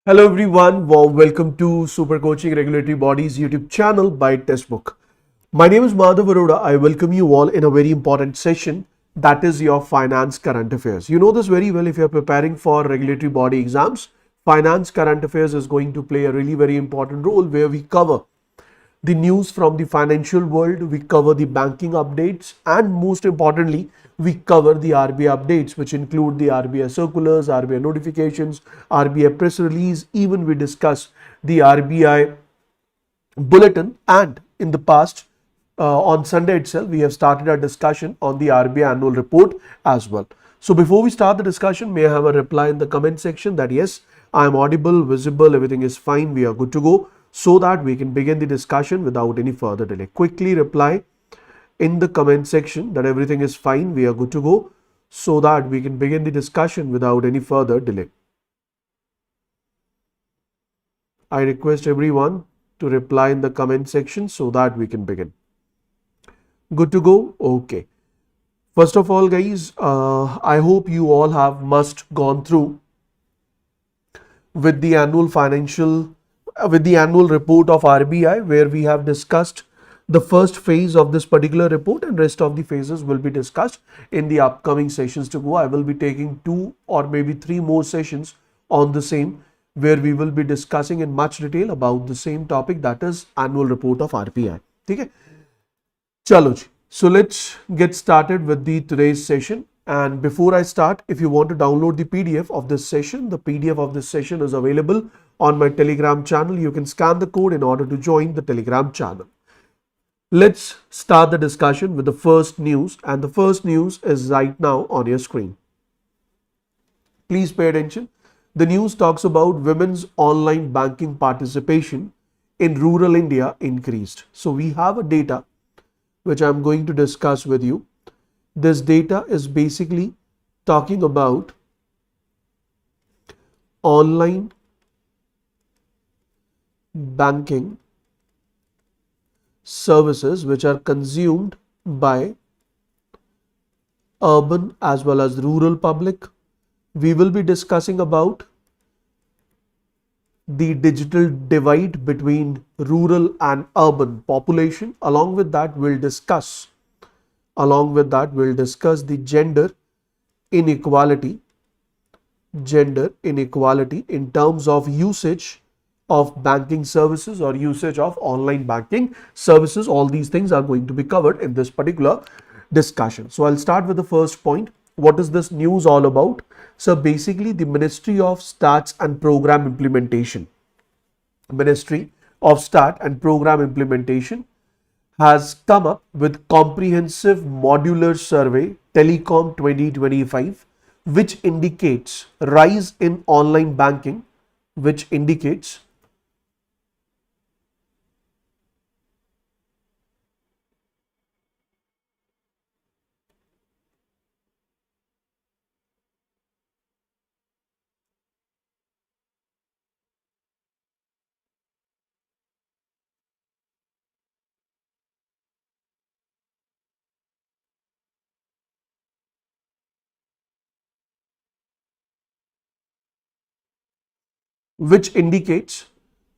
Hello everyone, warm welcome to Super Coaching Regulatory Bodies YouTube channel by Testbook. My name is Madhav Sir. I welcome you all in a very important session, that is your finance current affairs. You know this very well if you're preparing for regulatory body exams. Finance current affairs is going to play a really very important role where we cover the news from the financial world, we cover the banking updates, and most importantly, we cover the RBI updates, which include the RBI circulars, RBI notifications, RBI press release. Even we discuss the RBI bulletin, and in the past, on Sunday itself, we have started our discussion on the RBI annual report as well. So before we start the discussion, may I have a reply in the comment section that yes, I am audible, visible, everything is fine, we are good to go, so that we can begin the discussion without any further delay. Quickly reply in the comment section that everything is fine, we are good to go, so that we can begin the discussion without any further delay. I request everyone to reply in the comment section so that we can begin. Good to go? Okay. First of all, guys, I hope you all have must gone through with the annual report of RBI, where we have discussed the first phase of this particular report, and rest of the phases will be discussed in the upcoming sessions to go. I will be taking 2 or maybe 3 more sessions on the same, where we will be discussing in much detail about the same topic, that is annual report of RBI. Okay? Chalo ji. So let's get started with the today's session. And before I start, if you want to download the PDF of this session, the PDF of this session is available on my Telegram channel. You can scan the code in order to join the Telegram channel. Let's start the discussion with the first news, and the first news is right now on your screen. Please pay attention. The news talks about women's online banking participation in rural India increased. So we have a data which I'm going to discuss with you. This data is basically talking about online banking services which are consumed by urban as well as rural public. We will be discussing about the digital divide between rural and urban population. Along with that, we'll discuss the gender inequality in terms of usage of banking services or usage of online banking services. All these things are going to be covered in this particular discussion. So I'll start with the first point. What is this news all about? So basically, the Ministry of Stats and Program Implementation has come up with comprehensive modular survey Telecom 2025, which indicates rise in online banking, which indicates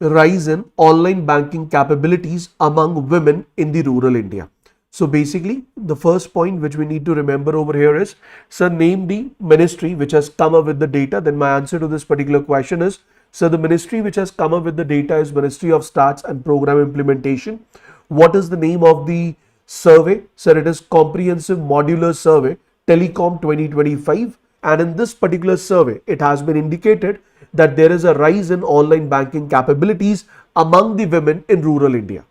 rise in online banking capabilities among women in the rural India. So basically, the first point which we need to remember over here is, sir, name the ministry which has come up with the data. Then my answer to this particular question is, sir, the ministry which has come up with the data is Ministry of Stats and Program Implementation. What is the name of the survey? Sir, it is Comprehensive Modular Survey Telecom 2025. And in this particular survey, it has been indicated that there is a rise in online banking capabilities among the women in rural India.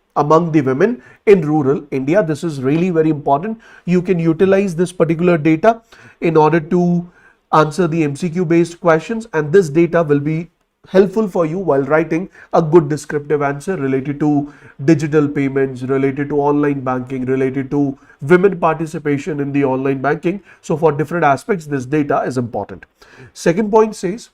This is really very important. You can utilize this particular data in order to answer the MCQ based questions, and this data will be helpful for you while writing a good descriptive answer related to digital payments, related to online banking, related to women participation in the online banking. So for different aspects, this data is important. Second point says,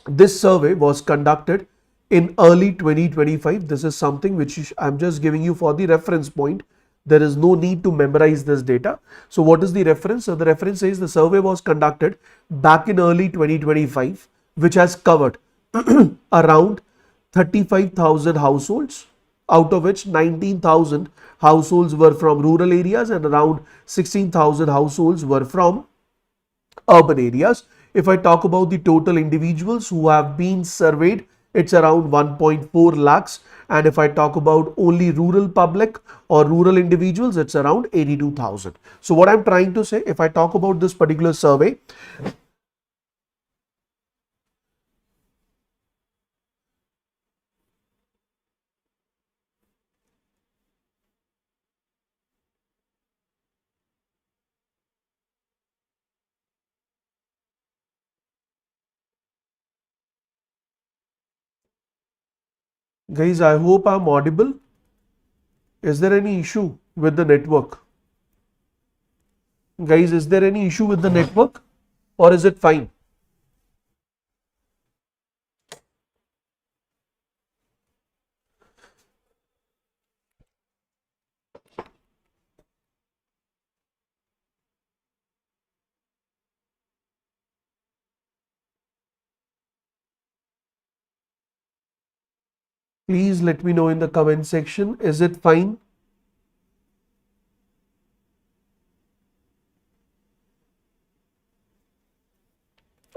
this survey was conducted in early 2025. This is something which I'm just giving you for the reference point. There is no need to memorize this data. So what is the reference? So the reference says the survey was conducted back in early 2025, which has covered around 35,000 households, out of which 19,000 households were from rural areas and around 16,000 households were from urban areas. If I talk about the total individuals who have been surveyed, it's around 1.4 lakhs. And if I talk about only rural public or rural individuals, it's around 82,000. So what I'm trying to say, if I talk about this particular survey, guys, I hope I'm audible. Is there any issue with the network? Guys, is there any issue with the network or is it fine? Please let me know in the comment section. Is it fine?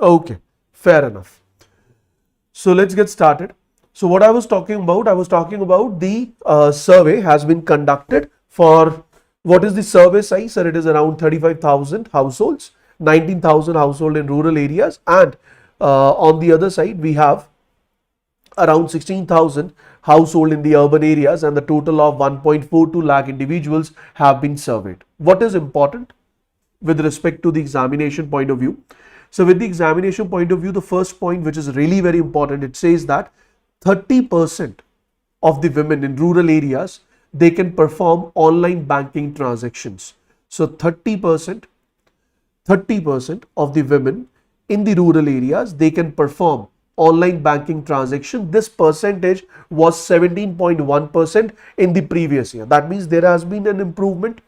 Okay, fair enough. So let's get started. So what I was talking about the survey has been conducted for, what is the survey size? Sir, it is around 35,000 households, 19,000 household in rural areas, and on the other side we have around 16,000 household in the urban areas, and the total of 1.42 lakh individuals have been surveyed. What is important with respect to the examination point of view? So with the examination point of view, the first point, which is really very important, it says that 30% of the women in rural areas, they can perform online banking transactions. So 30% of the women in the rural areas, they can perform online banking transaction. This percentage was 17.1% in the previous year. That means there has been an improvement,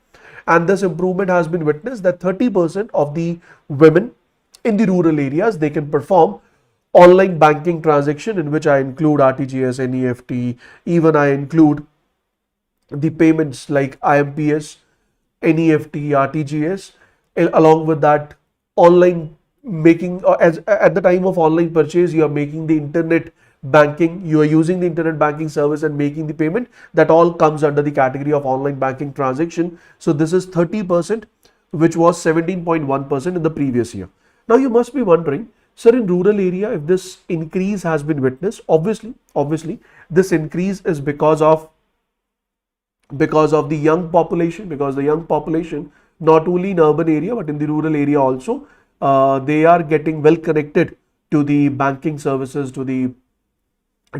and this improvement has been witnessed that 30% of the women in the rural areas, they can perform online banking transaction, in which I include RTGS, NEFT, even I include the payments like IMPS, NEFT, RTGS, along with that online making, as at the time of online purchase, you are making the internet banking, you are using the internet banking service and making the payment. That all comes under the category of online banking transaction. So this is 30%, which was 17.1% in the previous year. Now you must be wondering, sir, in rural area, if this increase has been witnessed, obviously this increase is because of the young population, because the young population, not only in urban area but in the rural area also, they are getting well connected to the banking services, to the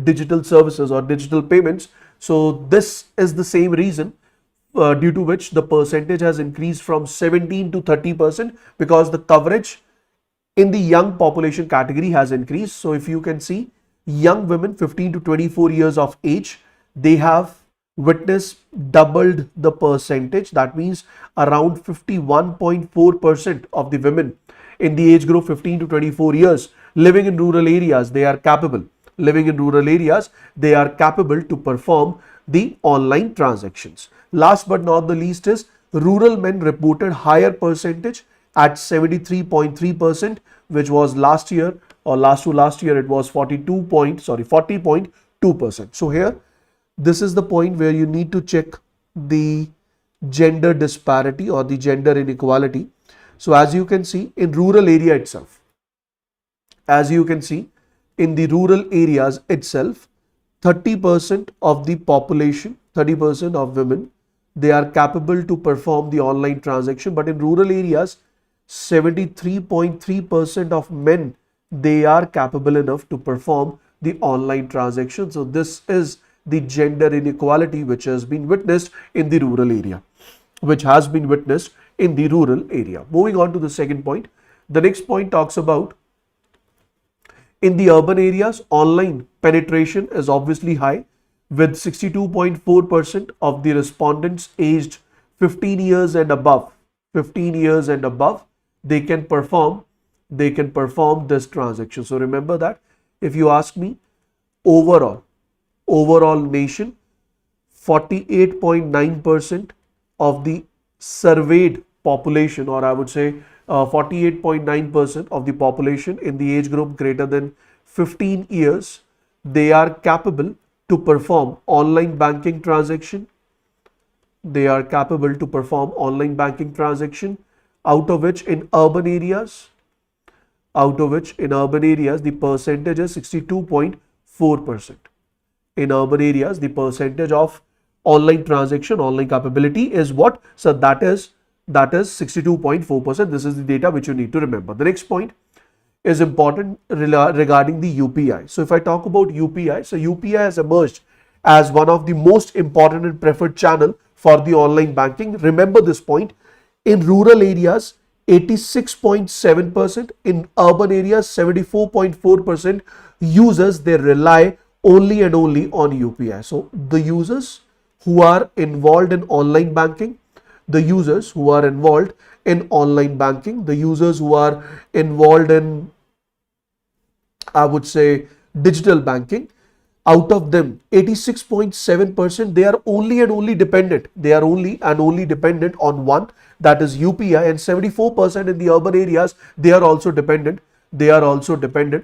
digital services or digital payments. So this is the same reason due to which the percentage has increased from 17 to 30%, because the coverage in the young population category has increased. So if you can see, young women 15 to 24 years of age, they have witnessed doubled the percentage. That means around 51.4% of the women in the age group 15 to 24 years living in rural areas, they are capable to perform the online transactions. Last but not the least is rural men reported higher percentage at 73.3%, which was last year, or last to last year, it was 40.2%. So here, this is the point where you need to check the gender disparity or the gender inequality. So as you can see, in rural area itself, in the rural areas itself, 30% of the population, 30% of women, they are capable to perform the online transaction. But in rural areas, 73.3% of men, they are capable enough to perform the online transaction. So this is the gender inequality which has been witnessed in the rural area, Moving on to the second point. The next point talks about, in the urban areas, online penetration is obviously high, with 62.4% of the respondents aged 15 years and above, they can perform this transaction. So remember that If you ask me, overall nation, 48.9% of the surveyed population, or I would say 48.9% of the population in the age group greater than 15 years, they are capable to perform online banking transaction. They are capable to perform online banking transaction, out of which in urban areas, the percentage is 62.4%. In urban areas, the percentage of online capability is what? So that is 62.4%. This is the data which you need to remember. The next point is important regarding the UPI. So if I talk about UPI, so UPI has emerged as one of the most important and preferred channel for the online banking. Remember this point. In rural areas, 86.7%, in urban areas 74.4% users, they rely only and only on UPI. So the users who are involved in online banking, the users who are involved in online banking, the users who are involved in, I would say, digital banking, out of them 86.7%, they are only and only dependent, on one, that is UPI, and 74% in the urban areas, they are also dependent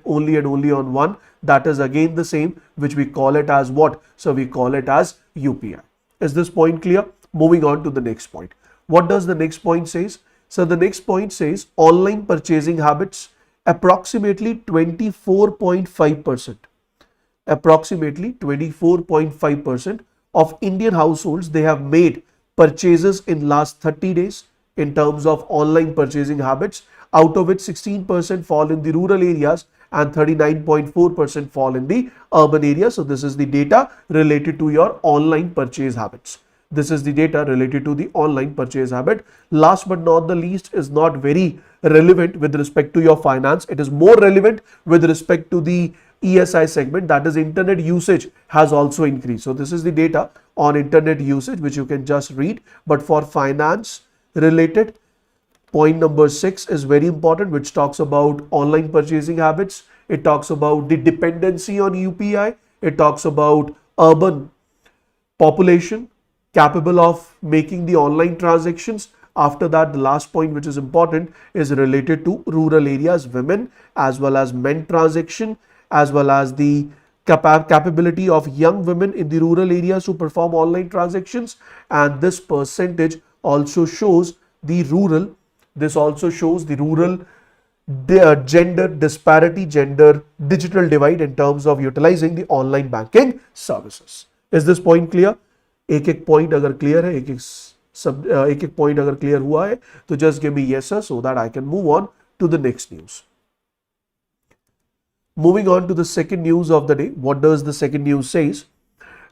only and only on one, that is again the same, which we call it as what? So we call it as UPI. Is this point clear? Moving on to the next point. What does the next point says? So the next point says online purchasing habits, approximately 24.5% of Indian households, they have made purchases in last 30 days in terms of online purchasing habits, out of which 16% fall in the rural areas and 39.4% fall in the urban areas. So this is the data related to your online purchase habits. This is the data related to the online purchase habit. Last but not the least, is not very relevant with respect to your finance. It is more relevant with respect to the ESI segment, that is internet usage has also increased. So this is the data on internet usage which you can just read. But for finance related, point number 6 is very important, which talks about online purchasing habits. It talks about the dependency on UPI. It talks about urban population capable of making the online transactions. After that, the last point which is important is related to rural areas, women as well as men transaction, as well as the capability of young women in the rural areas to perform online transactions. And this percentage also shows the rural, gender disparity, gender digital divide in terms of utilizing the online banking services. Is this point clear? एक point अगर clear है, एक point अगर clear हुआ है, तो just give me yes sir, so that I can move on to the next news. Moving on to the second news of the day. What does the second news says?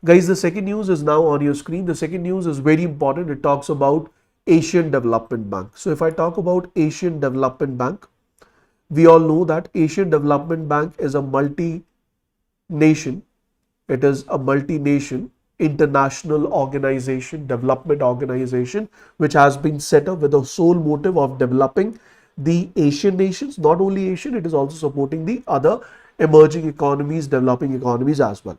Guys, the second news is now on your screen. The second news is very important. It talks about Asian Development Bank. So if I talk about Asian Development Bank, we all know that Asian Development Bank is a multi-nation. It is a multi-nation international organization, development organization, which has been set up with the sole motive of developing the Asian nations. Not only Asian, it is also supporting the other emerging economies, developing economies as well.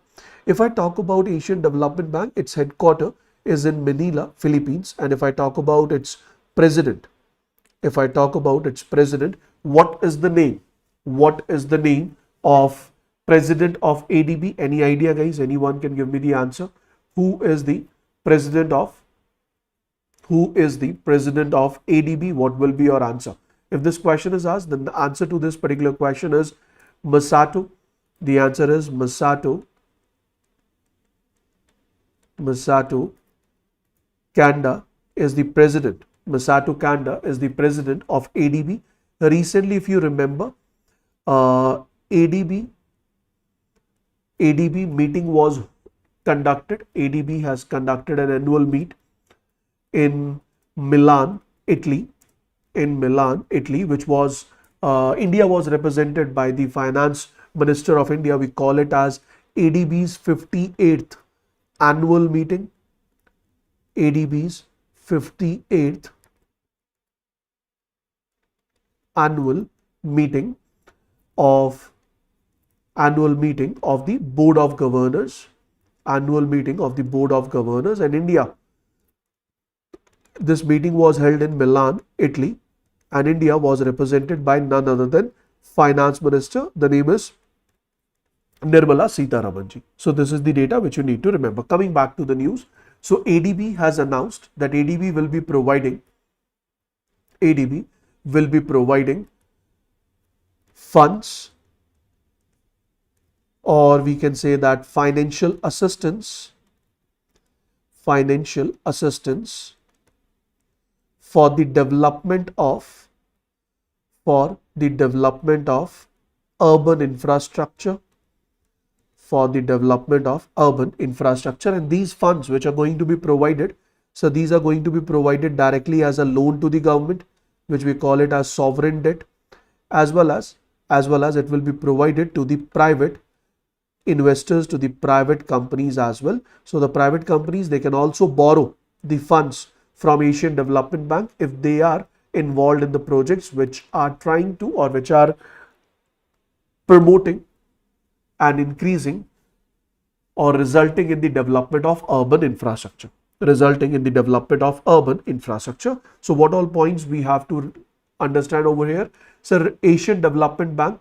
If I talk about Asian Development Bank, its headquarters is in Manila, Philippines. And if I talk about its president, what is the name? What is the name of president of ADB? Any idea, guys? Anyone can give me the answer. Who is the president of ADB? What will be your answer? If this question is asked, then the answer to this particular question is Masato. The answer is Masato Kanda is the president. Masato Kanda is the president of ADB. Recently, if you remember, ADB meeting was conducted. ADB has conducted an annual meet in Milan, Italy. Which was India was represented by the finance minister of India. We call it as ADB's 58th annual meeting. ADB's 58th annual meeting of annual meeting of the Board of Governors, and India. This meeting was held in Milan, Italy, and India was represented by none other than Finance Minister. The name is Nirmala Sitharamanji. So this is the data which you need to remember. Coming back to the news. So ADB has announced that ADB will be providing funds, or we can say that financial assistance for the development of urban infrastructure, and these funds which are going to be provided, so these are going to be provided directly as a loan to the government, which we call it as sovereign debt, as well as it will be provided to the private investors, to the private companies as well. So the private companies, they can also borrow the funds from Asian Development Bank if they are involved in the projects which are trying to, or which are promoting and increasing or resulting in the development of urban infrastructure. So what all points we have to understand over here? So Asian Development Bank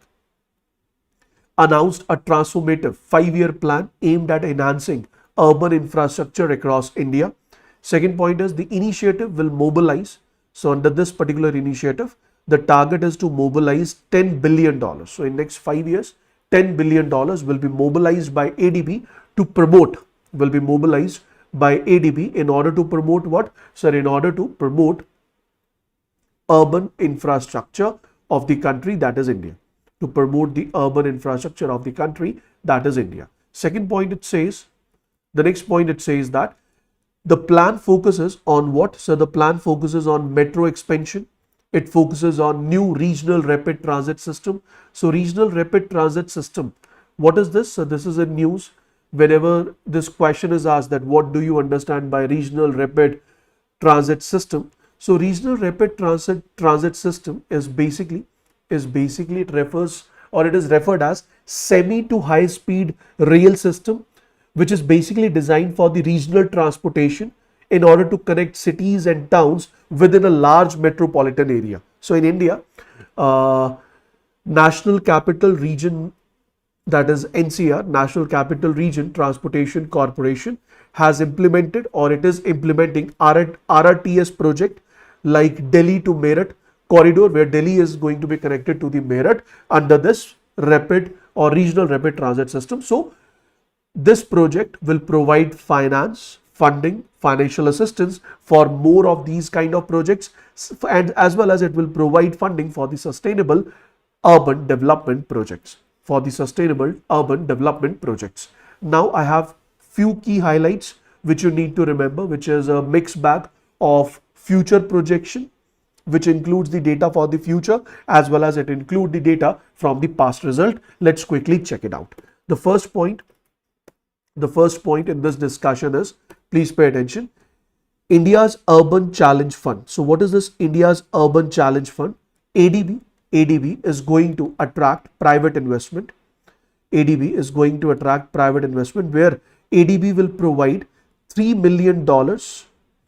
announced a transformative 5-year plan aimed at enhancing urban infrastructure across India. Second point is the initiative will mobilize. So under this particular initiative, the target is to mobilize $10 billion. So in next 5 years, $10 billion will be mobilized by ADB to promote, in order to promote what? Sir, in order to promote urban infrastructure of the country, that is India. To promote the urban infrastructure of the country, that is India. Second point, it says, the next point it says that the plan focuses on what? So the plan focuses on metro expansion. It focuses on new regional rapid transit system. So regional rapid transit system, what is this? So this is in news. Whenever this question is asked that what do you understand by regional rapid transit system? So regional rapid transit system is basically it refers, or it is referred as semi to high speed rail system, which is basically designed for the regional transportation in order to connect cities and towns within a large metropolitan area. So in India, National Capital Region, that is NCR, National Capital Region Transportation Corporation, has implemented, or it is implementing RRTS project like Delhi to Meerut corridor, where Delhi is going to be connected to the Meerut under this rapid or regional rapid transit system. So this project will provide financial assistance for more of these kind of projects, and as well as it will provide funding for the sustainable urban development projects. Now I have few key highlights which you need to remember, which is a mixed bag of future projection, which includes the data for the future as well as it includes the data from the past result. Let's quickly check it out. The first point in this discussion is, please pay attention, India's Urban Challenge Fund. So what is this India's Urban Challenge Fund? ADB is going to attract private investment. Where ADB will provide $3 million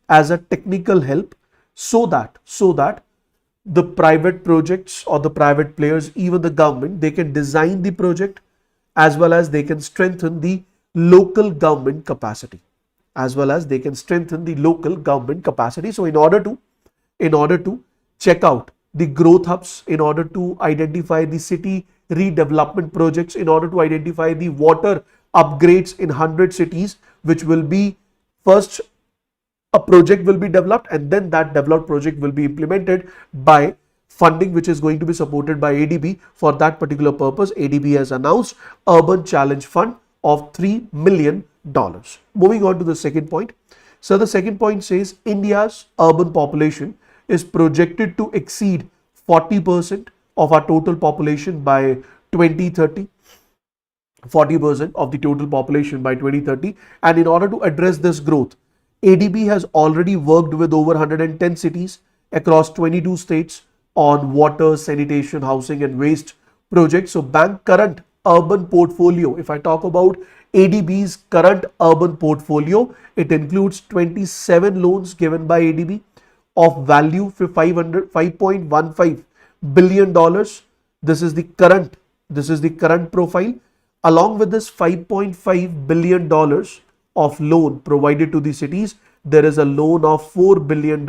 as a technical help, so that the private projects or the private players, even the government, they can design the project as well as they can strengthen the local government capacity. So in order to check out the growth hubs, in order to identify the city redevelopment projects, in order to identify the water upgrades in 100 cities, which will be first a project will be developed, and then that developed project will be implemented by funding which is going to be supported by ADB. For that particular purpose, ADB has announced Urban Challenge Fund of $3 million. Moving on to the second point. So the second point says India's urban population is projected to exceed 40% of our total population by 2030. 40% of the total population by 2030. And in order to address this growth, ADB has already worked with over 110 cities across 22 states on water, sanitation, housing and waste projects. So bank current urban portfolio, if I talk about ADB's current urban portfolio, it includes 27 loans given by ADB of value for $5.15 billion. This is the current profile. Along with this $5.5 billion of loan provided to the cities, there is a loan of $4 billion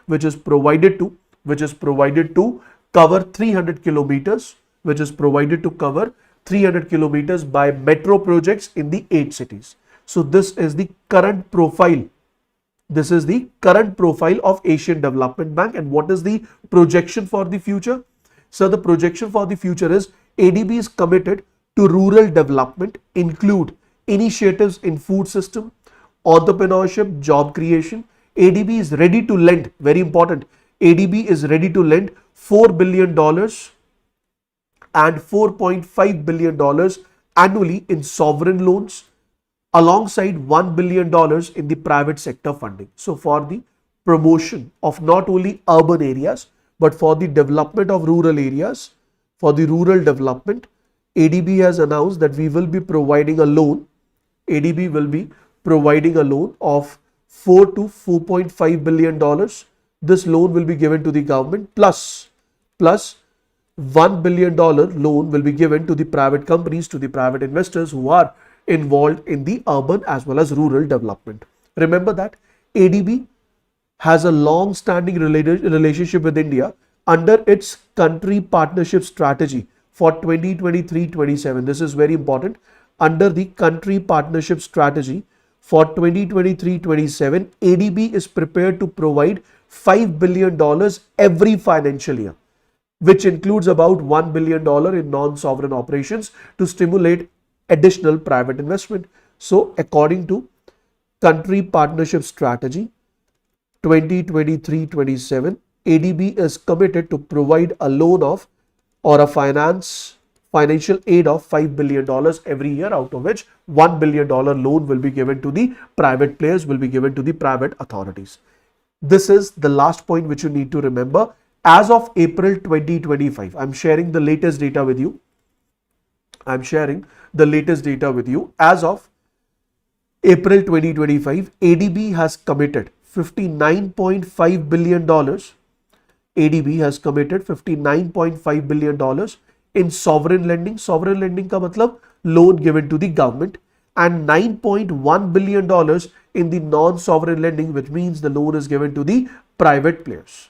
which is provided to cover 300 kilometers, by metro projects in the 8 cities. So this is the current profile. This is the current profile of Asian Development Bank. And what is the projection for the future? So the projection for the future is ADB is committed to rural development, include initiatives in food system, entrepreneurship, job creation. ADB is ready to lend, very important, ADB is ready to lend $4 billion and $4.5 billion annually in sovereign loans, alongside $1 billion in the private sector funding. So for the promotion of not only urban areas, but for the development of rural areas, for the rural development, ADB has announced that we will be providing a loan. ADB will be providing a loan of $4 to $4.5 billion. This loan will be given to the government, plus $1 billion loan will be given to the private companies, to the private investors who are involved in the urban as well as rural development. Remember that ADB has a long-standing relationship with India under its country partnership strategy for 2023-27. This is very important. Under the country partnership strategy for 2023-27, ADB is prepared to provide $5 billion every financial year, which includes about $1 billion in non-sovereign operations to stimulate additional private investment. So according to country partnership strategy 2023-27, ADB is committed to provide a loan of, or a financial aid of $5 billion every year, out of which $1 billion loan will be given to the private players, will be given to the private authorities. This is the last point which you need to remember. As of April 2025, I'm sharing the latest data with you. As of April 2025, ADB has committed $59.5 billion. ADB has committed $59.5 billion in sovereign lending. Sovereign lending का मतलब loan given to the government, and $9.1 billion in the non-sovereign lending, which means the loan is given to the private players.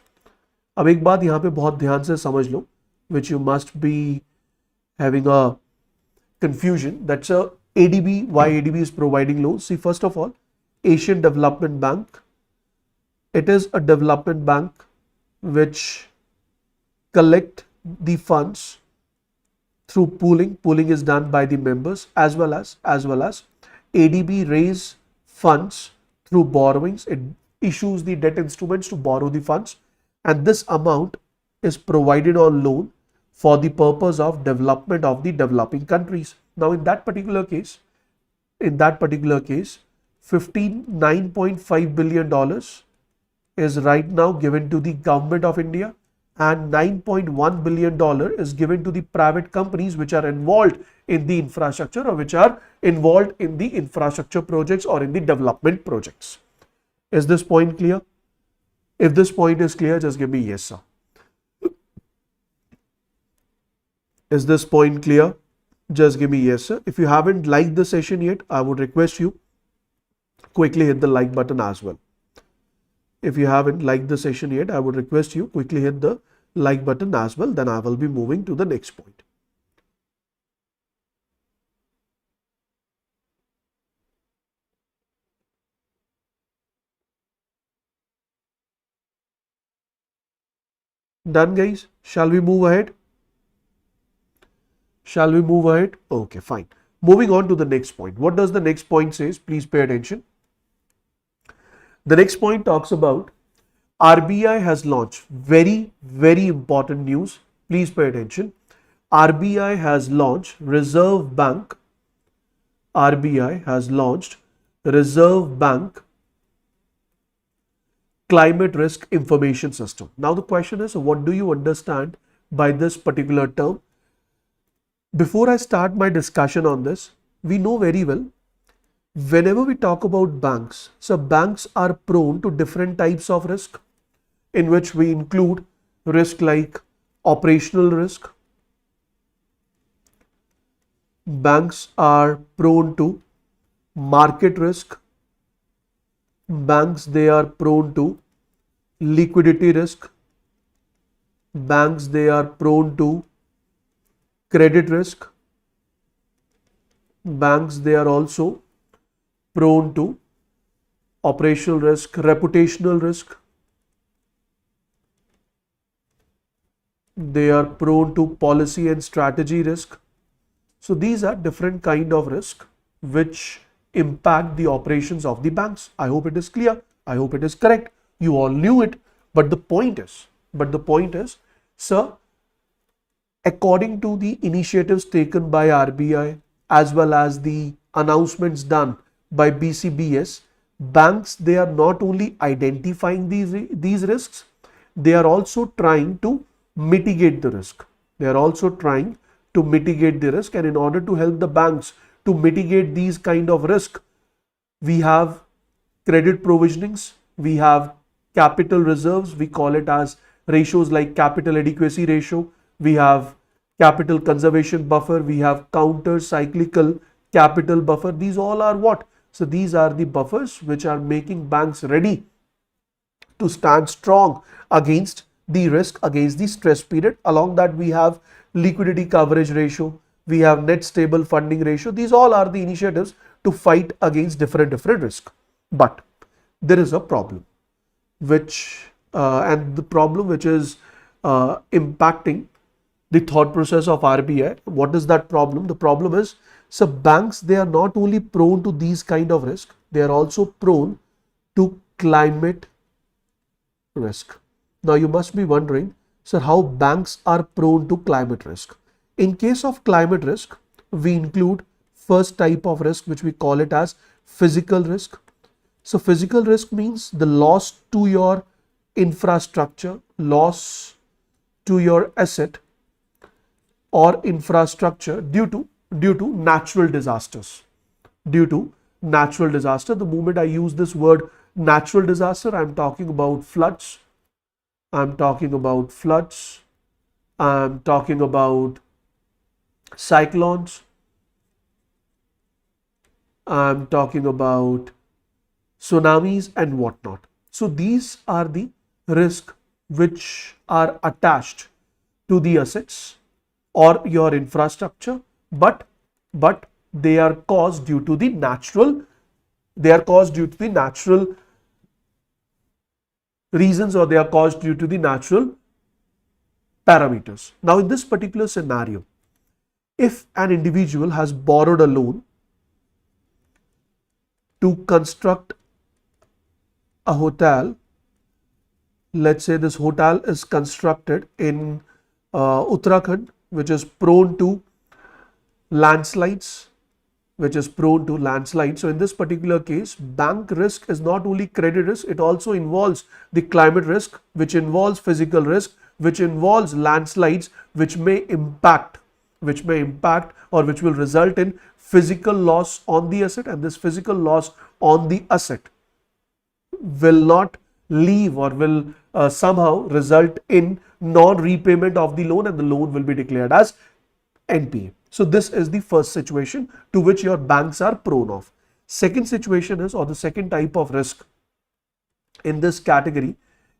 अब एक बात यहाँ पे बहुत ध्यान से समझ लो, which you must be having a confusion. That's a ADB, why ADB is providing loans. See, first of all, Asian Development Bank, it is a development bank which collect the funds through pooling. Pooling is done by the members, as well as ADB raise funds through borrowings. It issues the debt instruments to borrow the funds, and this amount is provided on loan for the purpose of development of the developing countries. Now in that particular case, $59.5 billion is right now given to the government of India, and $9.1 billion is given to the private companies which are involved in the infrastructure, or which are involved in the infrastructure projects or in the development projects. Is this point clear? If this point is clear, just give me yes, sir. Is this point clear? Just give me yes, sir. If you haven't liked the session yet, I would request you quickly hit the like button as well. If you haven't liked the session yet, I would request you quickly hit the like button as well. Then I will be moving to the next point. Done, guys? Shall we move ahead? Okay, fine. Moving on to the next point. What does the next point say? Please pay attention. The next point talks about RBI has launched, very, very important news. Please pay attention. RBI has launched Reserve Bank Climate Risk Information System. Now the question is, what do you understand by this particular term? Before I start my discussion on this, we know very well whenever we talk about banks, so banks are prone to different types of risk, in which we include risk like operational risk. Banks are prone to market risk. Banks, they are prone to liquidity risk. Banks, they are prone to credit risk. Banks, they are also prone to operational risk, reputational risk. They are prone to policy and strategy risk. So these are different kind of risk which impact the operations of the banks. I hope it is clear. I hope it is correct. You all knew it. But the point is, sir, according to the initiatives taken by RBI as well as the announcements done by BCBS, banks, they are not only identifying these risks, they are also trying to mitigate the risk. They are also trying to mitigate the risk, and in order to help the banks to mitigate these kind of risk, we have credit provisionings, we have capital reserves, we call it as ratios like capital adequacy ratio, we have capital conservation buffer, we have counter cyclical capital buffer. These all are what? So these are the buffers which are making banks ready to stand strong against the risk, against the stress period. Along that, we have liquidity coverage ratio, we have net stable funding ratio. These all are the initiatives to fight against different risk. But there is a problem and the problem which is impacting the thought process of RBI. What is that problem? The problem is, so banks, they are not only prone to these kind of risk, they are also prone to climate risk. Now you must be wondering, sir, how banks are prone to climate risk. In case of climate risk, we include first type of risk, which we call it as physical risk. So physical risk means the loss to your infrastructure, loss to your asset or infrastructure due to natural disasters. Due to natural disaster. The moment I use this word natural disaster, I'm talking about floods. I'm talking about cyclones. I'm talking about tsunamis and whatnot. So these are the risks which are attached to the assets or your infrastructure, but they are caused due to the natural reasons, or they are caused due to the natural parameters. Now in this particular scenario, if an individual has borrowed a loan to construct a hotel, let's say this hotel is constructed in Uttarakhand, which is prone to landslides, So in this particular case, bank risk is not only credit risk, it also involves the climate risk, which involves physical risk, which involves landslides, which may impact or which will result in physical loss on the asset, and this physical loss on the asset will not leave or will somehow result in non-repayment of the loan, and the loan will be declared as NPA. So this is the first situation to which your banks are prone of. Second situation is, or the second type of risk in this category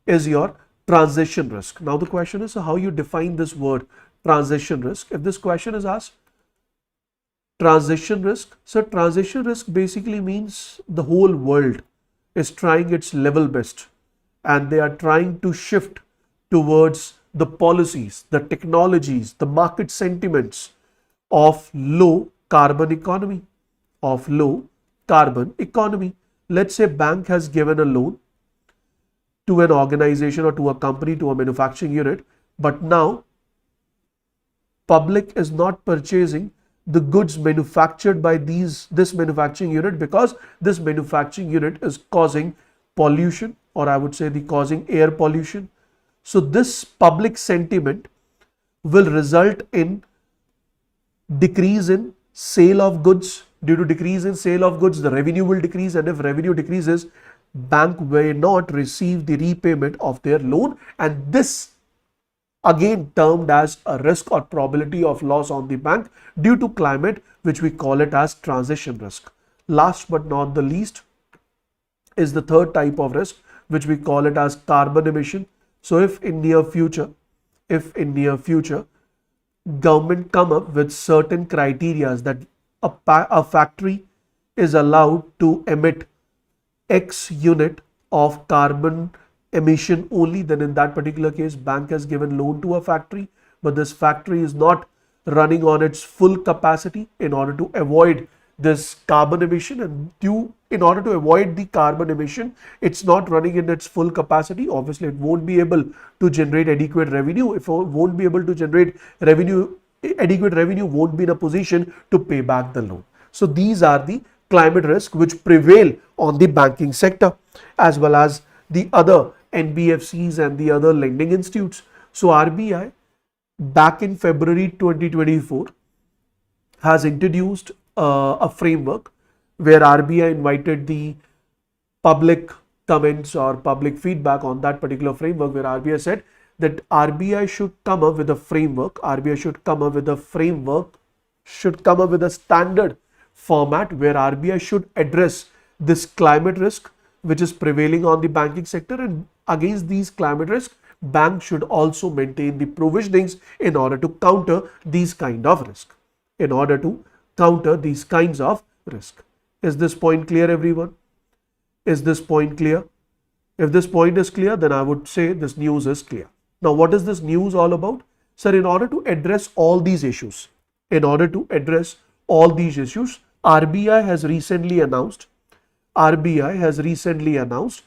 is your transition risk. Now the question is, how you define this word transition risk? If this question is asked, transition risk, so transition risk basically means the whole world is trying its level best and they are trying to shift towards the policies, the technologies, the market sentiments of low carbon economy, Let's say bank has given a loan to an organization or to a company, to a manufacturing unit, but now public is not purchasing the goods manufactured by this manufacturing unit, because this manufacturing unit is causing pollution, or I would say causing air pollution. So this public sentiment will result in decrease in sale of goods. Due to decrease in sale of goods, the revenue will decrease, and if revenue decreases, bank may not receive the repayment of their loan, and this again termed as a risk or probability of loss on the bank due to climate, which we call it as transition risk. Last but not the least is the third type of risk, which we call it as carbon emission. So if in near future government come up with certain criteria that a factory is allowed to emit X unit of carbon emission only, then in that particular case bank has given loan to a factory, but this factory is not running on its full capacity. In order to avoid this carbon emission, and in order to avoid the carbon emission, it's not running in its full capacity, obviously it won't be able to generate adequate revenue. If it won't be able to generate adequate revenue, won't be in a position to pay back the loan. So these are the climate risk which prevail on the banking sector as well as the other NBFCs and the other lending institutes. So RBI back in February 2024 has introduced a framework where RBI invited the public comments or public feedback on that particular framework, where RBI said that RBI should come up with a framework, should come up with a standard format where RBI should address this climate risk which is prevailing on the banking sector, and against these climate risks, banks should also maintain the provisionings in order to counter these kind of risk. Is this point clear, everyone? Is this point clear? If this point is clear, then I would say this news is clear. Now, what is this news all about? Sir, in order to address all these issues, RBI has recently announced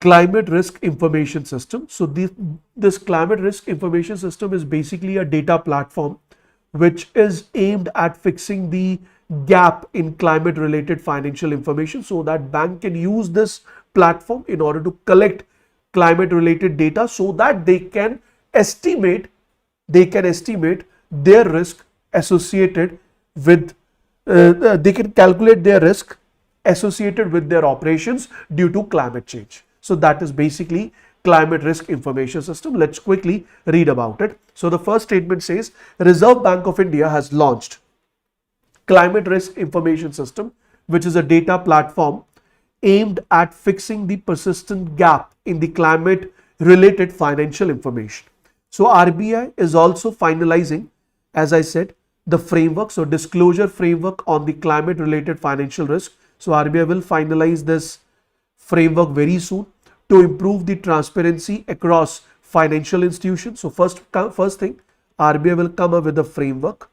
climate risk information system. So this climate risk information system is basically a data platform which is aimed at fixing the gap in climate related financial information, so that bank can use this platform in order to collect climate related data, so that they can estimate their risk associated with they can calculate their risk associated with their operations due to climate change. So that is basically climate risk information system. Let's quickly read about it. So the first statement says, Reserve Bank of India has launched climate risk information system, which is a data platform aimed at fixing the persistent gap in the climate related financial information. So RBI is also finalizing, as I said, the framework, so disclosure framework on the climate related financial risk. So RBI will finalize this framework very soon to improve the transparency across financial institutions. So first thing, RBI will come up with a framework.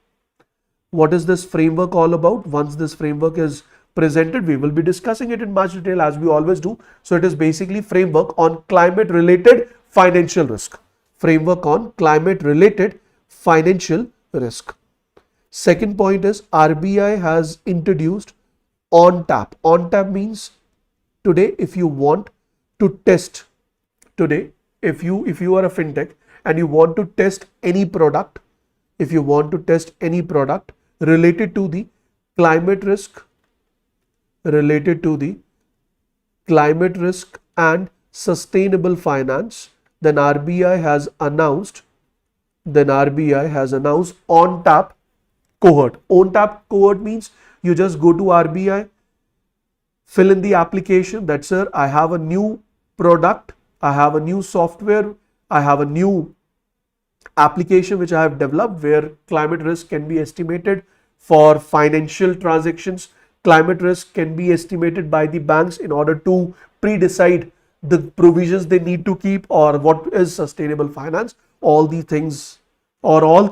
What is this framework all about? Once this framework is presented, we will be discussing it in much detail as we always do. So it is basically framework on climate related financial risk. Second point is RBI has introduced on tap. On tap means today if you want to test, if you are a fintech and you want to test any product, related to the climate risk, and sustainable finance, then RBI has announced on tap cohort. On tap cohort means you just go to RBI, fill in the application that, sir, I have a new product, I have a new software, I have a new application which I have developed where climate risk can be estimated for financial transactions. Climate risk can be estimated by the banks in order to pre-decide the provisions they need to keep or what is sustainable finance. All these things or all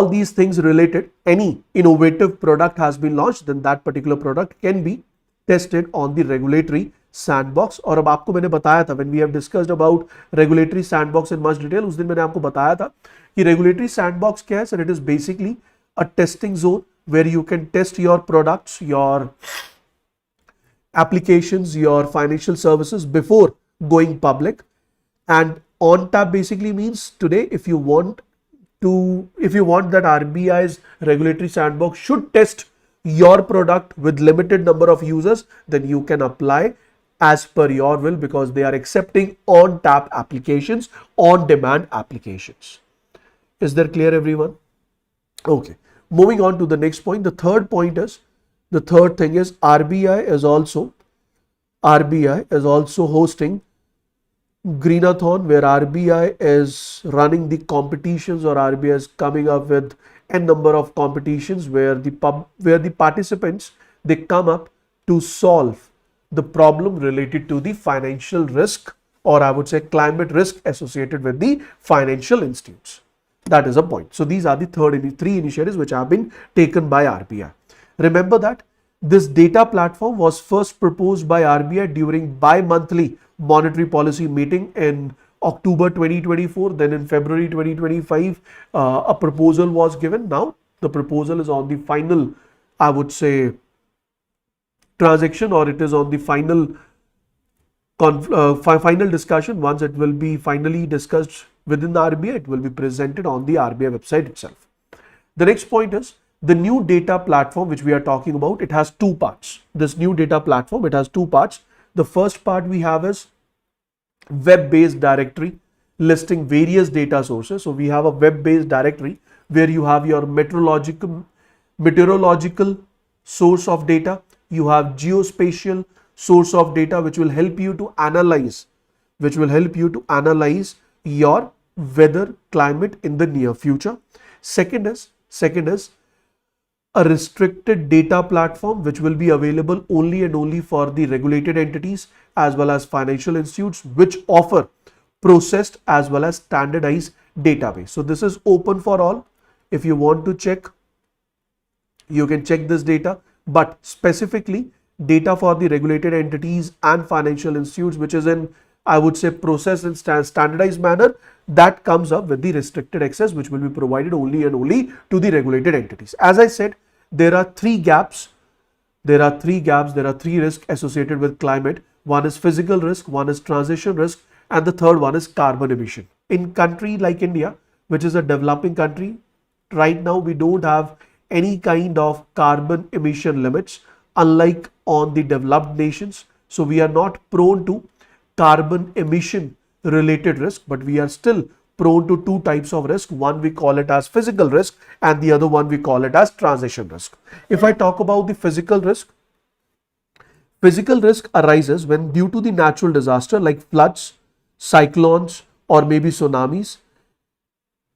these things related, any innovative product has been launched, then that particular product can be tested on the regulatory sandbox. और अब आपको मैंने बताया था when we have discussed about regulatory sandbox in much detail, उस दिन मैंने आपको बताया था कि regulatory sandbox क्या है sir? It is basically a testing zone where you can test your products, your applications, your financial services before going public. And on tap basically means today if you want if you want that RBI's regulatory sandbox should test your product with limited number of users, then you can apply as per your will, because they are accepting on tap applications, on demand applications. Is that clear, everyone? Okay. Moving on to the next point. The third thing is RBI is also hosting Greenathon, where RBI is running the competitions, or RBI is coming up with a number of competitions where the participants, they come up to solve the problem related to the financial risk, or I would say climate risk associated with the financial institutes. That is a point. So these are the three initiatives which have been taken by RBI. Remember that this data platform was first proposed by RBI during bi-monthly monetary policy meeting in October 2024. Then in February 2025, a proposal was given. Now the proposal is on the final, I would say, transaction, or it is on the final discussion. Once it will be finally discussed within the RBI, it will be presented on the RBI website itself. The next point is the new data platform which we are talking about. It has two parts. This new data platform, it has two parts. The first part we have is web-based directory listing various data sources. So we have a web-based directory where you have your meteorological source of data, you have geospatial source of data, which will help you to analyze your weather, climate in the near future. Second is a restricted data platform which will be available only and only for the regulated entities as well as financial institutes which offer processed as well as standardized database. So this is open for all. If you want to check, you can check this data, but specifically data for the regulated entities and financial institutes, which is in, I would say, processed in standardized manner, that comes up with the restricted access, which will be provided only and only to the regulated entities. As I said, there are three gaps. There are three risks associated with climate. One is physical risk, one is transition risk, and the third one is carbon emission. In country like India, which is a developing country, right now we don't have any kind of carbon emission limits, unlike on the developed nations. So we are not prone to carbon emission related risk, but we are still prone to two types of risk. One we call it as physical risk, and the other one we call it as transition risk. If I talk about the physical risk arises when, due to the natural disaster like floods, cyclones, or maybe tsunamis.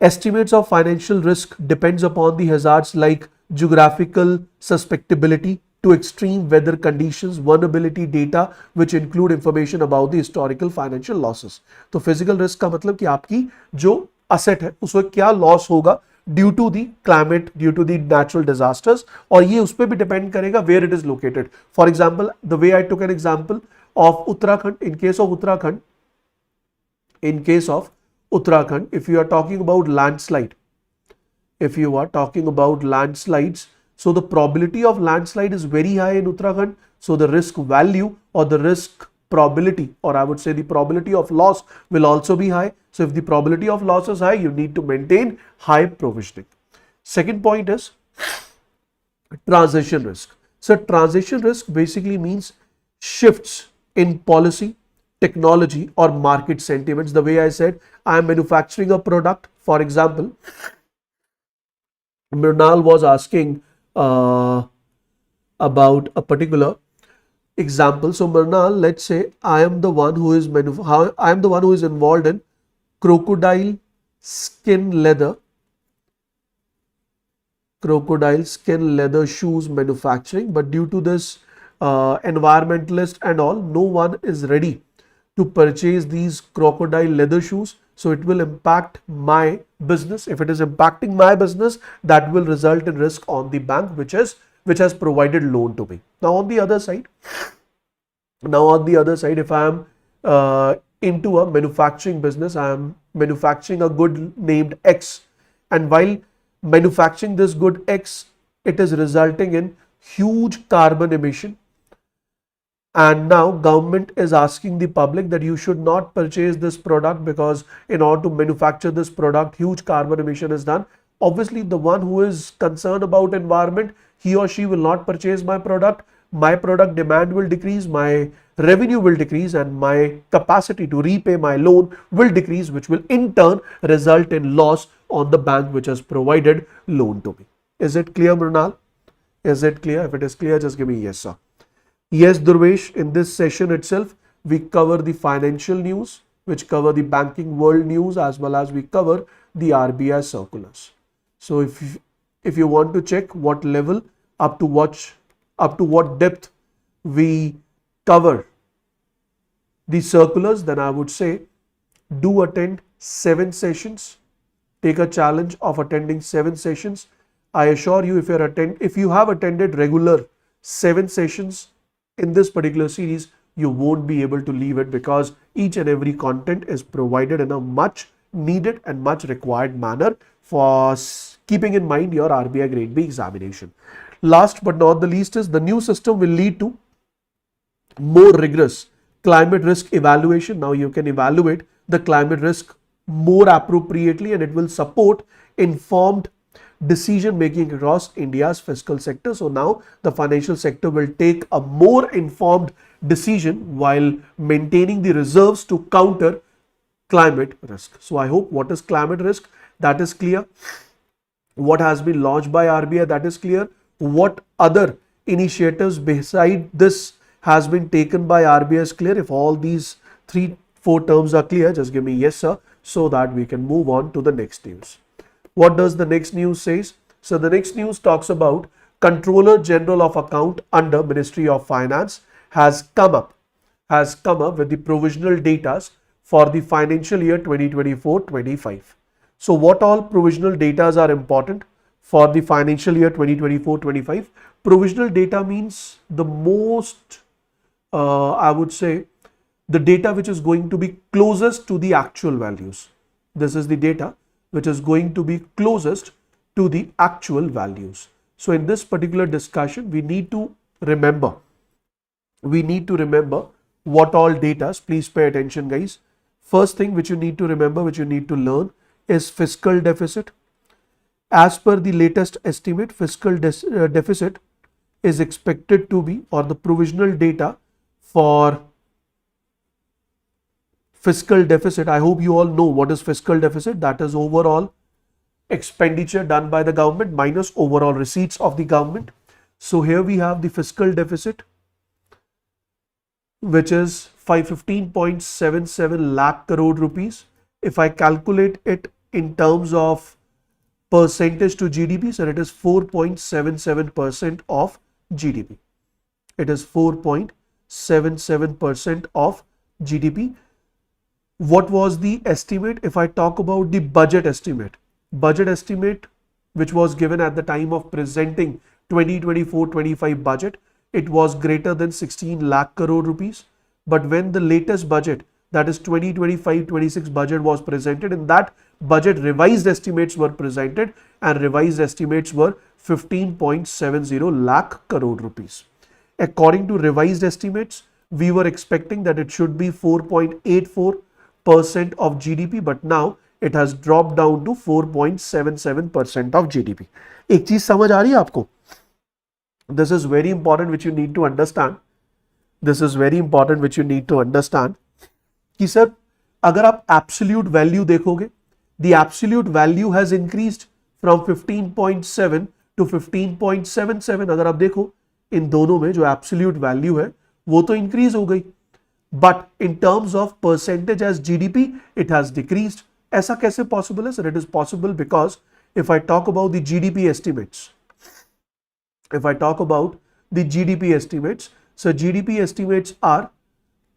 Estimates of financial risk depends upon the hazards like geographical susceptibility to extreme weather conditions, vulnerability data which include information about the historical financial losses. तो physical risk का मतलब कि आपकी जो asset है उसमें क्या loss होगा due to the climate, due to the natural disasters, और ये उस पर भी depend करेगा where it is located. For example, the way I took an example of Uttarakhand, in case of Uttarakhand, if you are talking about landslides, so the probability of landslide is very high in Uttarakhand. So the risk value or the risk probability, or I would say the probability of loss, will also be high. So if the probability of loss is high, you need to maintain high provisioning. Second point is transition risk. So transition risk basically means shifts in policy, technology, or market sentiments. The way I said, I am manufacturing a product. For example, Mrinal was asking about a particular example. So Mrinal, let's say I am the one who is involved in crocodile skin leather shoes manufacturing, but due to this environmentalist and all, no one is ready to purchase these crocodile leather shoes. So it will impact my business. If it is impacting my business, that will result in risk on the bank which has provided loan to me. Now on the other side, if I am into a manufacturing business, I am manufacturing a good named X, and while manufacturing this good X, it is resulting in huge carbon emission. and now government is asking the public that you should not purchase this product because in order to manufacture this product, huge carbon emission is done. Obviously, the one who is concerned about environment, he or she will not purchase my product. My product demand will decrease, my revenue will decrease, and my capacity to repay my loan will decrease, which will in turn result in loss on the bank which has provided loan to me. Is it clear, Mrunal? Is it clear? If it is clear, just give me yes, sir. Yes, Durvesh, in this session itself, we cover the financial news, which cover the banking world news, as well as we cover the RBI circulars. So if you want to check what level, up to what depth we cover the circulars, then I would say do attend 7 sessions. Take a challenge of attending 7 sessions. I assure you, if you have attended regular 7 sessions in this particular series, you won't be able to leave it, because each and every content is provided in a much needed and much required manner for keeping in mind your RBI Grade B examination. Last but not the least is the new system will lead to more rigorous climate risk evaluation. Now you can evaluate the climate risk more appropriately, and it will support informed decision making across India's fiscal sector. So now the financial sector will take a more informed decision while maintaining the reserves to counter climate risk. So I hope what is climate risk, that is clear. What has been launched by RBI, that is clear. What other initiatives beside this has been taken by RBI is clear. If all these 3-4 terms are clear, just give me yes, sir, so that we can move on to the next news. What does the next news says? So the next news talks about Controller General of Account under Ministry of Finance has come up with the provisional data for the financial year 2024-25. So what all provisional data are important for the financial year 2024-25? Provisional data means the most, I would say, the data which is going to be closest to the actual values. This is the data which is going to be closest to the actual values. So in this particular discussion, we need to remember what all data. Please pay attention, guys. First thing which you need to remember, which you need to learn, is fiscal deficit. As per the latest estimate, fiscal deficit is expected to be, or the provisional data for fiscal deficit, I hope you all know what is fiscal deficit. That is overall expenditure done by the government minus overall receipts of the government. So here we have the fiscal deficit, which is 515.77 lakh crore rupees. If I calculate it in terms of percentage to GDP, so it is 4.77% of GDP. It is 4.77% of GDP. What was the estimate? If I talk about the budget estimate which was given at the time of presenting 2024-25 budget, it was greater than 16 lakh crore rupees. But when the latest budget, that is 2025-26 budget, was presented, in that budget revised estimates were presented, and revised estimates were 15.70 lakh crore rupees. According to revised estimates, we were expecting that it should be 4.84% of GDP, but now it has dropped down to 4.77% of GDP. एक चीज समझ आ रही है आपको? This is very important, which you need to understand. This is very important, which you need to understand. कि sir अगर आप absolute value देखोगे, the absolute value has increased from 15.7 to 15.77. अगर आप देखो इन दोनों में जो absolute value है वो तो increase हो गई, but in terms of percentage as GDP it has decreased. ऐसा कैसे possible है sir? It is possible because if I talk about the GDP estimates, so GDP estimates are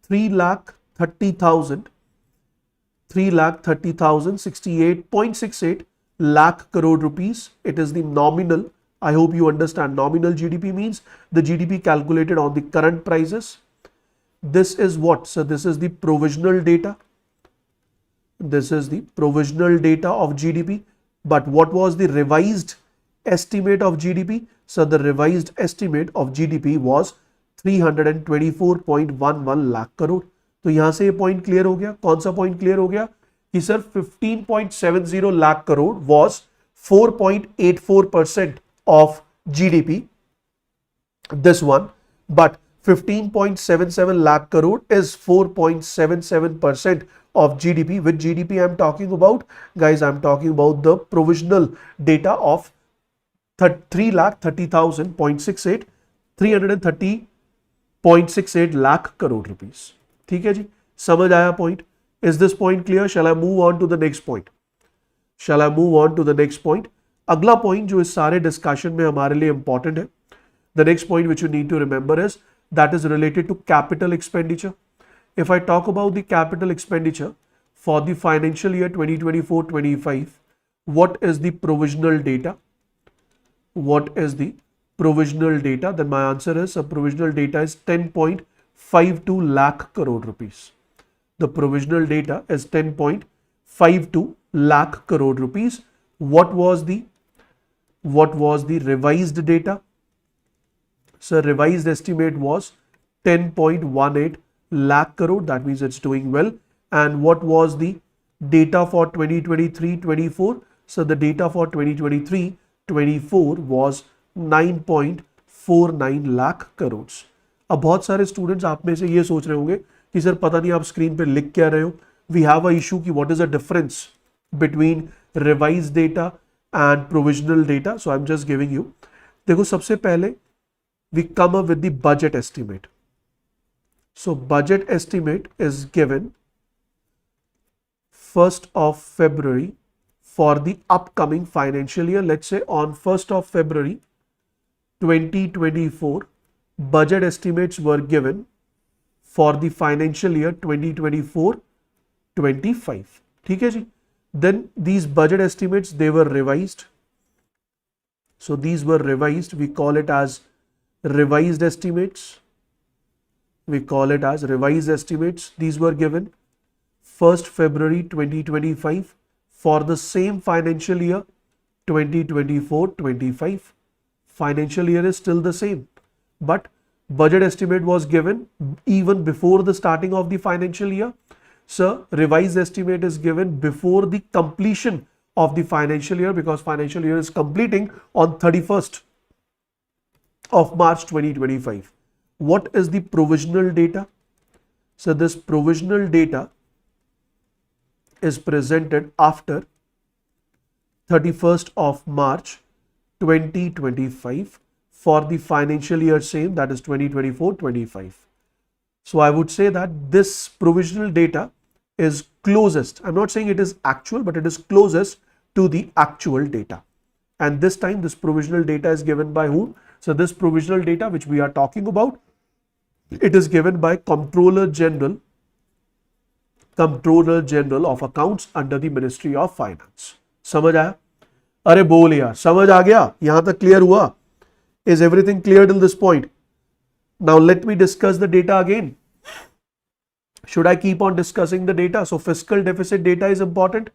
3,30,068.68 lakh crore rupees. It is the nominal. I hope you understand. Nominal GDP means the GDP calculated on the current prices. This is what? So this is the provisional data. This is the provisional data of GDP. But what was the revised estimate of GDP? So the revised estimate of GDP was 324.11 lakh crore. तो यहां से ये point clear हो गया। कौन सा point clear हो गया कि sir 15.70 lakh crore was 4.84% of GDP, this one, but 15.77 lakh crore is 4.77% of GDP. Which GDP I'm talking about? Guys, I'm talking about the provisional data of 3,30,000.68, 330.68 lakh crore rupees. ठीक है जी, समझ आया point? Is this point clear? Shall I move on to the next point? Shall I move on to the next point? अगला point जो इस सारे discussion में हमारे लिए इंपॉर्टेंट है, the next point which you need to remember is that is related to capital expenditure. If I talk about the capital expenditure for the financial year 2024-25, what is the provisional data? What is the provisional data? Then my answer is, provisional data is 10.52 lakh crore rupees. The provisional data is 10.52 lakh crore rupees. What was the revised data? So revised estimate was 10.18 lakh crore. That means it's doing well. And what was the data for 2023-24? So the data for 2023-24 was 9.49 lakh crores. अब बहुत सारे students आप में से ये सोच रहे होंगे कि सर पता नहीं आप स्क्रीन पे लिख क्या रहे हो. वी हैव अ इशू कि what is the difference between revise data and provisional data. So I am just giving you. देखो, सबसे पहले we come up with the budget estimate. So budget estimate is given 1st of February for the upcoming financial year. Let's say on 1st of February 2024, budget estimates were given for the financial year 2024-25. ठीक है जी. Then these budget estimates, they were revised. So these were revised. We call it as revised estimates. We call it as revised estimates. These were given 1st February 2025 for the same financial year 2024-25. Financial year is still the same, but budget estimate was given even before the starting of the financial year. So revised estimate is given before the completion of the financial year, because financial year is completing on 31st of March 2025. What is the provisional data? So this provisional data is presented after 31st of March 2025 for the financial year same, that is 2024-25. So I would say that this provisional data is closest. I'm not saying it is actual, but it is closest to the actual data. And this time this provisional data is given by whom? So this provisional data which we are talking about, it is given by Comptroller General of Accounts under the Ministry of Finance. समझ आया? अरे बोल यार, समझ आ गया? यहां तक clear हुआ? Is everything clear till this point? Now let me discuss the data again. Should I keep on discussing the data? So fiscal deficit data is important.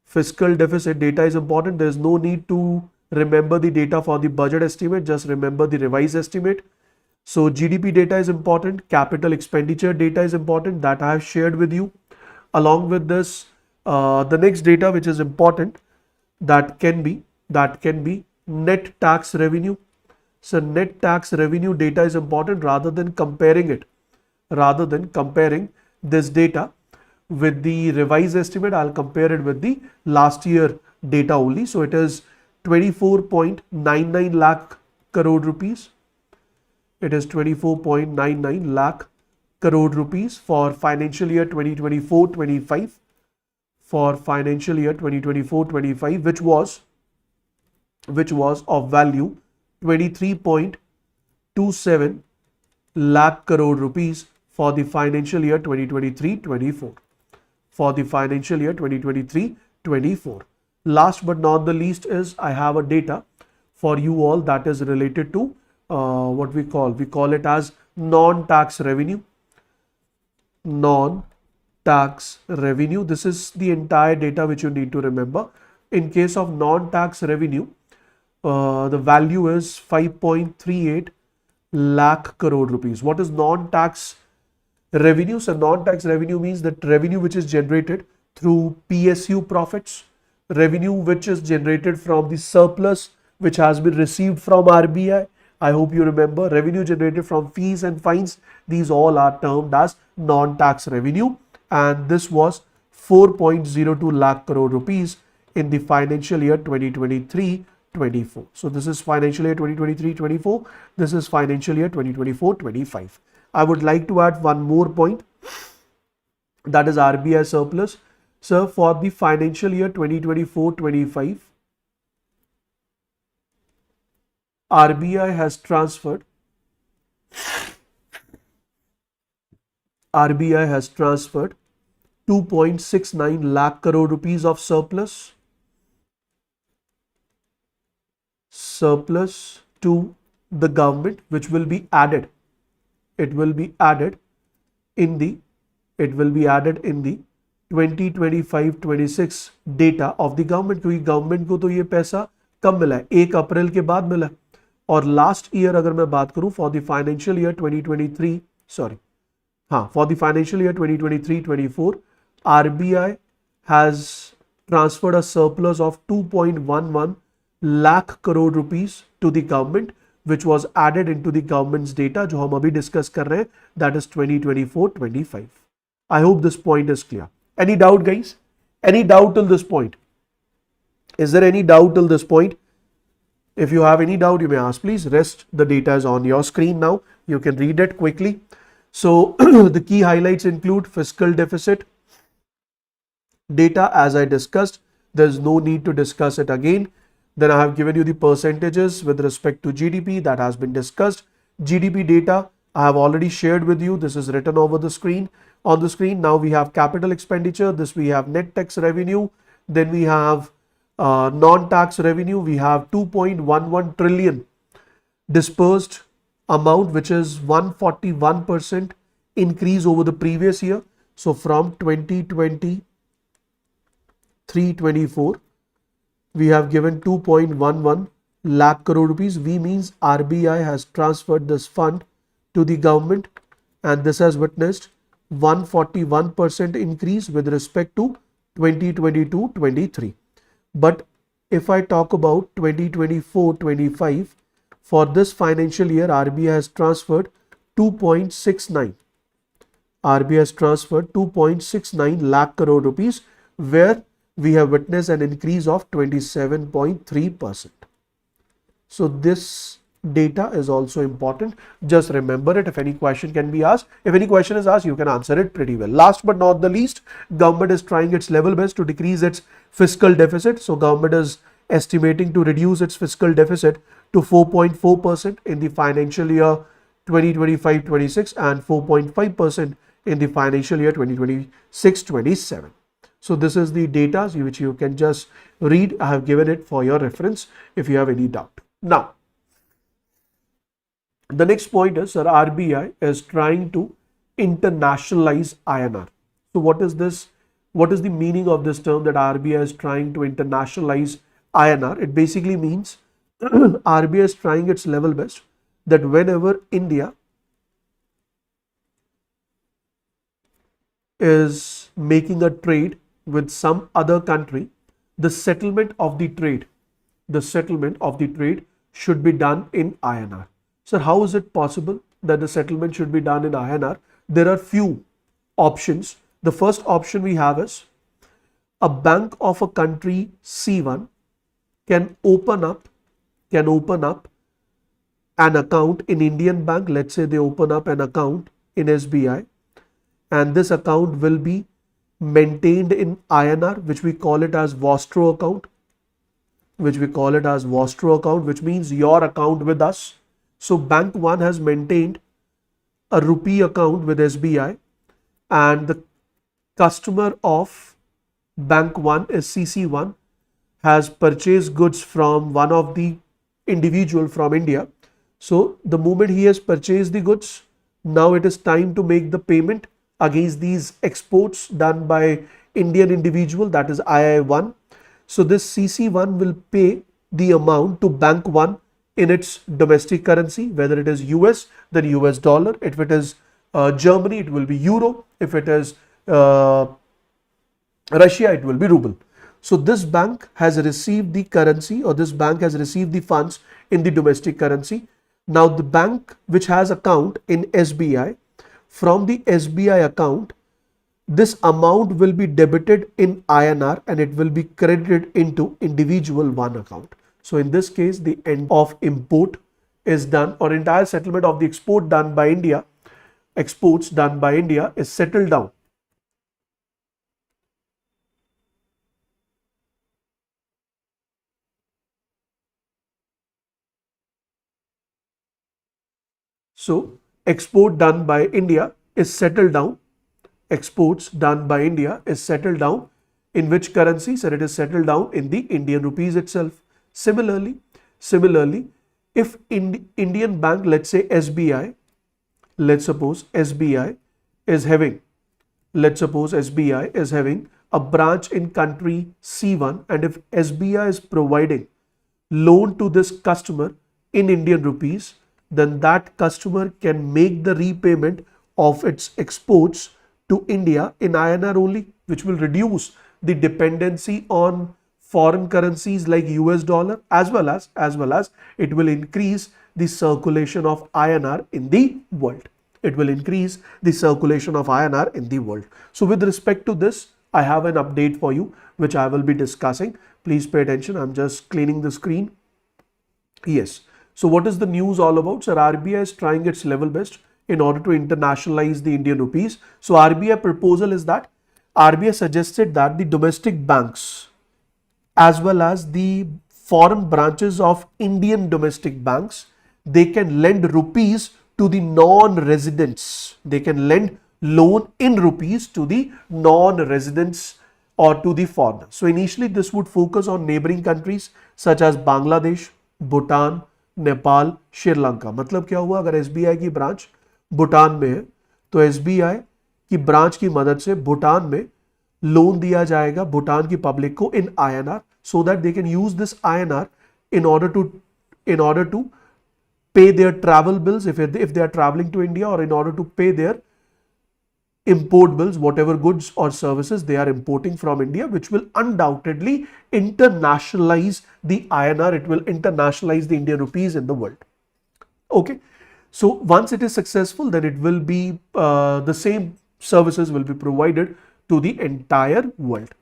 Fiscal deficit data is important. There is no need to remember the data for the budget estimate, just remember the revised estimate. So GDP data is important, capital expenditure data is important, that I have shared with you. Along with this, the next data which is important, that can be net tax revenue. So net tax revenue data is important. Rather than comparing this data with the revised estimate, I'll compare it with the last year data only. So it is 24.99 lakh crore rupees. It is 24.99 lakh crore rupees for financial year 2024-25. For financial year 2024-25, which was of value 23.27 lakh crore rupees for the financial year 2023-24. For the financial year 2023-24. Last but not the least is I have a data for you all that is related to what we call it as non-tax revenue. Non-tax revenue. This is the entire data which you need to remember. In case of non-tax revenue, the value is 5.38 lakh crore rupees. What is non-tax revenue? So non-tax revenue means that revenue which is generated through PSU profits, revenue which is generated from the surplus which has been received from RBI. I hope you remember revenue generated from fees and fines. These all are termed as non-tax revenue, and this was 4.02 lakh crore rupees in the financial year 2023-24. So this is financial year 2023-24. This is financial year 2024-25. I would like to add one more point, that is RBI surplus. So for the financial year 2024-25, RBI has transferred 2.69 lakh crore rupees of surplus to the government, which will be added. It will be added in the 2025-26 data of the government, क्योंकि government को तो ये पैसा कब मिला है, 1 अप्रैल के बाद मिला। और लास्ट ईयर अगर मैं बात करूं for the financial year 2023-24, RBI has transferred a surplus of 2.11 lakh crore rupees to the government, which was added into the government's data जो हम अभी डिस्कस कर रहे हैं, that is 2024-25. I hope this point is clear. Any doubt, guys? Any doubt till this point? Is there any doubt till this point? If you have any doubt, you may ask, please. Rest the data is on your screen now. You can read it quickly. So the key highlights include fiscal deficit data, as I discussed. There's no need to discuss it again. Then I have given you the percentages with respect to GDP, that has been discussed. GDP data I have already shared with you. This is written over the screen. On the screen now we have capital expenditure. This we have net tax revenue. Then we have non-tax revenue. We have 2.11 trillion dispersed amount, which is 141% increase over the previous year. So from 2023-24, we have given 2.11 lakh crore rupees. V means RBI has transferred this fund to the government, and this has witnessed 141% increase with respect to 2022-23. But if I talk about 2024-25, for this financial year, RBI has transferred 2.69. RBI has transferred 2.69 lakh crore rupees, where we have witnessed an increase of 27.3%. So this data is also important. Just remember it. If any question can be asked, if any question is asked, you can answer it pretty well. Last but not the least, government is trying its level best to decrease its fiscal deficit. So government is estimating to reduce its fiscal deficit to 4.4% in the financial year 2025-26 and 4.5% in the financial year 2026-27. So this is the data which you can just read. I have given it for your reference if you have any doubt. Now, the next point is, sir, RBI is trying to internationalize INR. So what is this? What is the meaning of this term that RBI is trying to internationalize INR? It basically means RBI is trying its level best that whenever India is making a trade with some other country, the settlement of the trade should be done in INR. So how is it possible that the settlement should be done in INR? There are few options. The first option we have is a bank of a country C1 can open up an account in Indian bank. Let's say they open up an account in SBI, and this account will be maintained in INR, which we call it as Vostro account, which means your account with us. So Bank 1 has maintained a rupee account with SBI, and the customer of Bank 1 is CC1, has purchased goods from one of the individual from India. So the moment he has purchased the goods, now it is time to make the payment against these exports done by Indian individual, that is II1. So this CC1 will pay the amount to Bank 1 in its domestic currency, whether it is US, then US dollar. If it is Germany, it will be euro. If it is Russia, it will be ruble. So this bank has received the currency, or this bank has received the funds in the domestic currency. Now the bank which has account in SBI, from the SBI account, this amount will be debited in INR and it will be credited into individual one account. So in this case, the end of import is done, or entire settlement of the export done by India, exports done by India is settled down. So export done by India is settled down. Exports done by India is settled down in which currency? Sir, it is settled down in the Indian rupees itself. Similarly, if Indian bank, let's say SBI, let's suppose SBI is having, a branch in country C1, and if SBI is providing loan to this customer in Indian rupees, then that customer can make the repayment of its exports to India in INR only, which will reduce the dependency on foreign currencies like US dollar, as well as it will increase the circulation of INR in the world. It will increase the circulation of INR in the world. So with respect to this, I have an update for you, which I will be discussing. Please pay attention. I'm just cleaning the screen. Yes. So what is the news all about? Sir, RBI is trying its level best in order to internationalize the Indian rupees. So RBI proposal is that RBI suggested that the domestic banks as well as the foreign branches of Indian domestic banks, they can lend rupees to the non-residents. They can lend loan in rupees to the non-residents or to the foreigners. So initially this would focus on neighboring countries such as Bangladesh, Bhutan, Nepal, Sri Lanka. मतलब क्या हुआ, अगर SBI की branch Bhutan में है तो SBI की branch की मदद से भूटान में लोन दिया जाएगा भूटान की पब्लिक को इन INR, so that they can use this INR in order to pay their travel bills if they are traveling to India, or in order to pay their import bills, whatever goods or services they are importing from India, which will undoubtedly internationalize the INR. It will internationalize the Indian rupees in the world. Okay. So once it is successful, then it will be the same services will be provided to the entire world.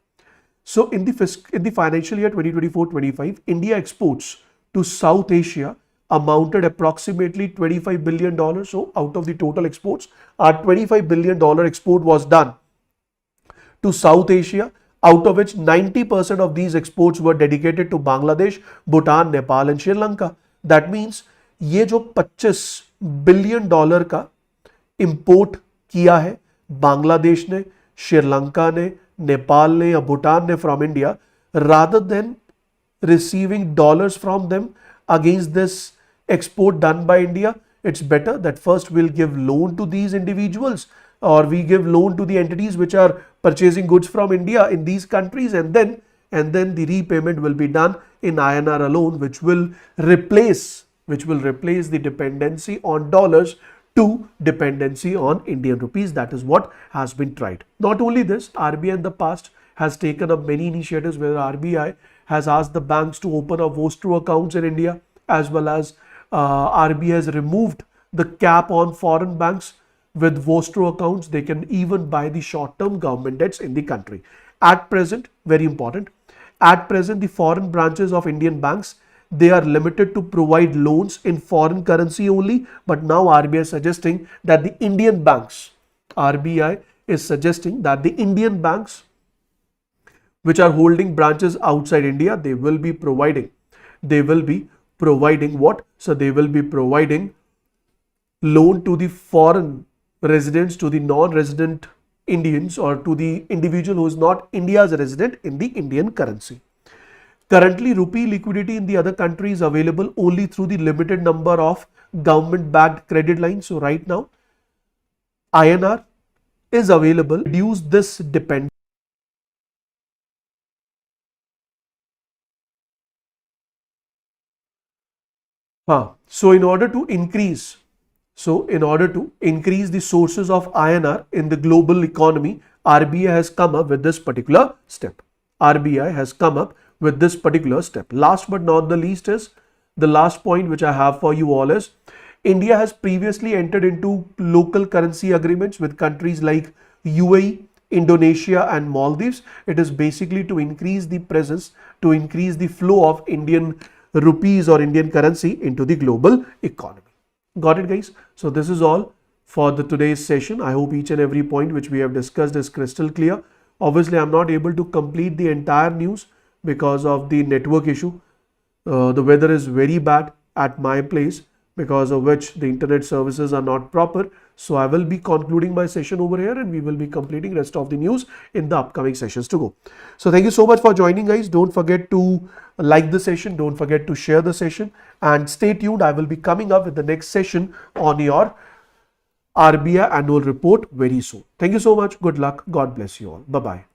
So in the financial year 2024-25, India exports to South Asia amounted approximately $25 billion. So out of the total exports, our $25 billion export was done to South Asia, out of which 90% of these exports were dedicated to Bangladesh, Bhutan, Nepal and Sri Lanka. That means ये जो $25 billion का import किया है बांग्लादेश ने, श्रीलंका ने, नेपाल ने या भूटान ने from India, rather than receiving dollars from them against this export done by India, it's better that first we'll give loan to these individuals, or we give loan to the entities which are purchasing goods from India in these countries, and then the repayment will be done in INR alone, which will replace the dependency on dollars to dependency on Indian rupees. That is what has been tried. Not only this, RBI in the past has taken up many initiatives where RBI has asked the banks to open up Vostro accounts in India, as well as RBI has removed the cap on foreign banks. With Vostro accounts, they can even buy the short-term government debts in the country. At present, very important, at present the foreign branches of Indian banks, they are limited to provide loans in foreign currency only, but now RBI is suggesting that the Indian banks, which are holding branches outside India, they will be providing what? So they will be providing loan to the foreign residents, to the non-resident Indians, or to the individual who is not India's resident in the Indian currency. Currently, rupee liquidity in the other countries is available only through the limited number of government-backed credit lines. So right now, INR is available. Reduce this dependence. So in order to increase the sources of INR in the global economy, RBI has come up with this particular step. RBI has come up with this particular step. Last but not the least is the last point which I have for you all is India has previously entered into local currency agreements with countries like UAE, Indonesia and Maldives. It is basically to increase the presence, to increase the flow of Indian rupees or Indian currency into the global economy. Got it, guys? So this is all for the today's session. I hope each and every point which we have discussed is crystal clear. Obviously, I'm not able to complete the entire news because of the network issue. The weather is very bad at my place, because of which the internet services are not proper. So I will be concluding my session over here and we will be completing rest of the news in the upcoming sessions to go. So thank you so much for joining, guys. Don't forget to like the session. Don't forget to share the session and stay tuned. I will be coming up with the next session on your RBI annual report very soon. Thank you so much. Good luck. God bless you all. Bye-bye.